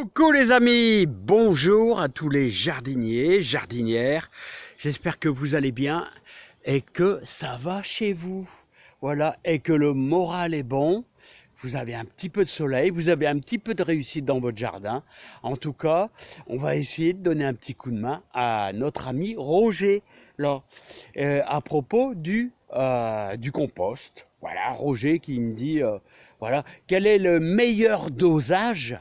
Coucou les amis, bonjour à tous les jardiniers, jardinières. J'espère que vous allez bien et que ça va chez vous. Voilà, et que le moral est bon. Vous avez un petit peu de soleil, vous avez un petit peu de réussite dans votre jardin. En tout cas, on va essayer de donner un petit coup de main à notre ami Roger là, à propos du compost. Voilà, Roger qui me dit, voilà, quel est le meilleur dosage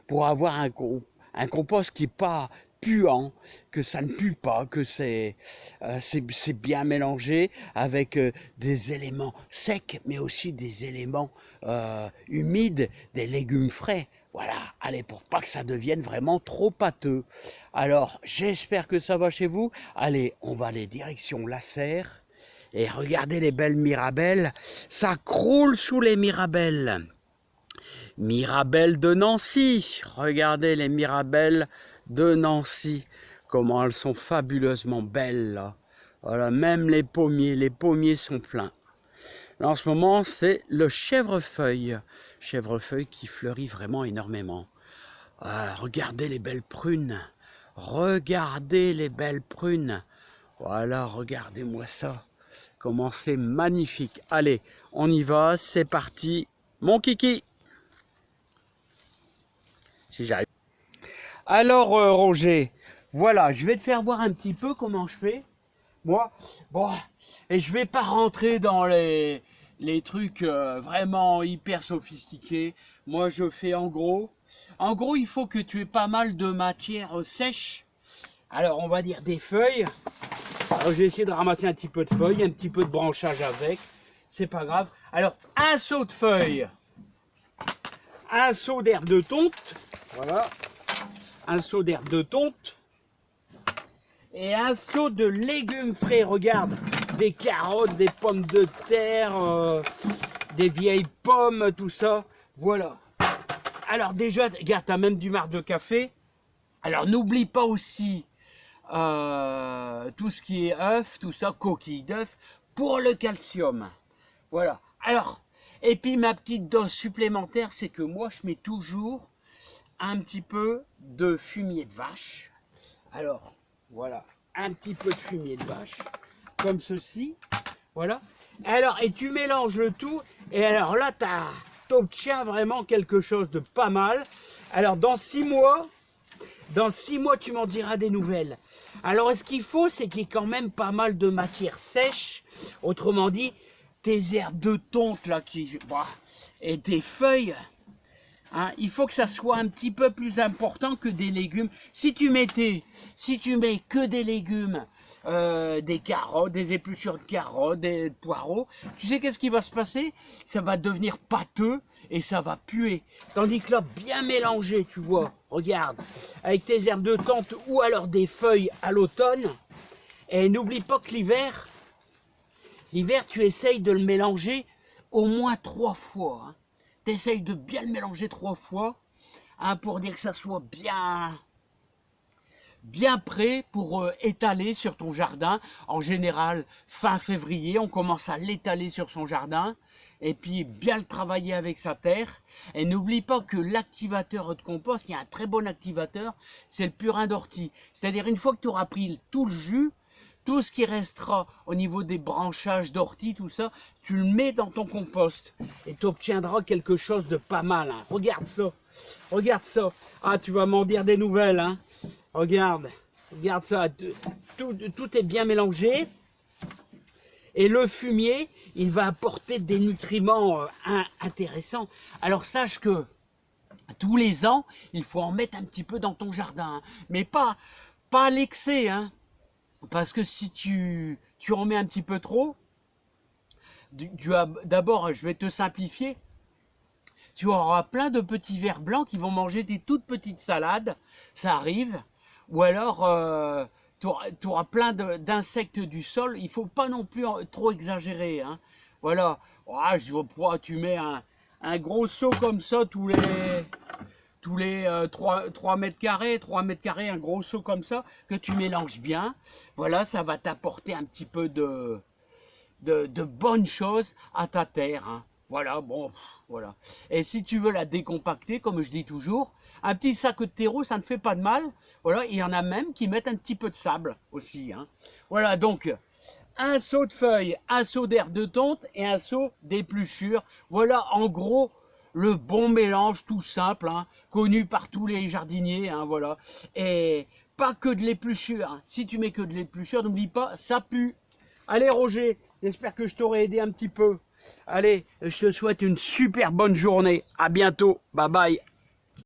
pour avoir un compost qui n'est pas puant, que ça ne pue pas, que c'est bien mélangé avec des éléments secs, mais aussi des éléments humides, des légumes frais. Voilà, allez, pour pas que ça devienne vraiment trop pâteux. Alors, j'espère que ça va chez vous. Allez, on va aller direction la serre. Et regardez les belles mirabelles, ça croule sous les mirabelles. Mirabelles de Nancy, regardez les mirabelles de Nancy, comment elles sont fabuleusement belles là. Voilà, même les pommiers sont pleins. Là, en ce moment, c'est le chèvrefeuille qui fleurit vraiment énormément. Regardez les belles prunes, regardez les belles prunes. Voilà, regardez-moi ça. Comment c'est magnifique. Allez, on y va, c'est parti. Mon kiki. Si j'arrive. Alors, Roger, voilà, je vais te faire voir un petit peu comment je fais. Moi, bon, et je vais pas rentrer dans les trucs vraiment hyper sophistiqués. Moi, je fais en gros. En gros, il faut que tu aies pas mal de matière sèche. Alors, on va dire des feuilles. Alors, je vais essayer de ramasser un petit peu de feuilles, un petit peu de branchage avec. C'est pas grave. Alors, un seau de feuilles, un seau d'herbe de tonte. Voilà. Un seau d'herbe de tonte. Et un seau de légumes frais. Regarde, des carottes, des pommes de terre, des vieilles pommes, tout ça. Voilà. Alors déjà, regarde, t'as même du marc de café. Alors n'oublie pas aussi tout ce qui est œufs, tout ça, coquilles d'œufs, pour le calcium. Voilà. Alors, et puis ma petite dose supplémentaire, c'est que moi, je mets toujours un petit peu de fumier de vache. Alors, voilà, un petit peu de fumier de vache, comme ceci. Voilà. Alors, et tu mélanges le tout, et alors là, t'obtiens vraiment quelque chose de pas mal. Alors, dans 6 mois, tu m'en diras des nouvelles. Alors, ce qu'il faut, c'est qu'il y ait quand même pas mal de matière sèche. Autrement dit, tes herbes de tonte, là, et tes feuilles, hein, il faut que ça soit un petit peu plus important que des légumes. Si tu mets que des légumes, des carottes, des épluchures de carottes, des poireaux, tu sais qu'est-ce qui va se passer? Ça va devenir pâteux et ça va puer. Tandis que là, bien mélangé, tu vois, regarde, avec tes herbes de tente ou alors des feuilles à l'automne. Et n'oublie pas que l'hiver, tu essayes de le mélanger au moins 3 fois. Hein. Tu essayes de bien le mélanger 3 fois, hein, pour dire que ça soit bien prêt pour étaler sur ton jardin. En général, fin février, on commence à l'étaler sur son jardin et puis bien le travailler avec sa terre. Et n'oublie pas que l'activateur de compost, il y a un très bon activateur, c'est le purin d'ortie. C'est-à-dire une fois que tu auras pris tout le jus, tout ce qui restera au niveau des branchages d'ortie, tout ça, tu le mets dans ton compost et tu obtiendras quelque chose de pas mal. Hein. Regarde ça, regarde ça. Ah, tu vas m'en dire des nouvelles. Hein. Regarde ça. Tout est bien mélangé. Et le fumier, il va apporter des nutriments intéressants. Alors sache que tous les ans, il faut en mettre un petit peu dans ton jardin. Hein. Mais pas à l'excès, hein. Parce que si tu en mets un petit peu trop, d'abord, je vais te simplifier, tu auras plein de petits vers blancs qui vont manger des toutes petites salades, ça arrive, ou alors tu auras plein d'insectes du sol, il ne faut pas non plus trop exagérer. Hein. Voilà, je vois pas, tu mets un gros seau comme ça tous les 3 mètres carrés, un gros seau comme ça, que tu mélanges bien. Voilà, ça va t'apporter un petit peu de bonnes choses à ta terre. Hein. Voilà, bon, voilà. Et si tu veux la décompacter, comme je dis toujours, un petit sac de terreau, ça ne fait pas de mal. Voilà, il y en a même qui mettent un petit peu de sable aussi, hein. Voilà, donc, un seau de feuilles, un seau d'herbe de tonte et un seau d'épluchure. Voilà, en gros, le bon mélange tout simple, hein, connu par tous les jardiniers, hein, voilà. Et pas que de l'épluchure, hein. Si tu mets que de l'épluchure, n'oublie pas, ça pue. Allez Roger, j'espère que je t'aurai aidé un petit peu. Allez, je te souhaite une super bonne journée. À bientôt. Bye bye.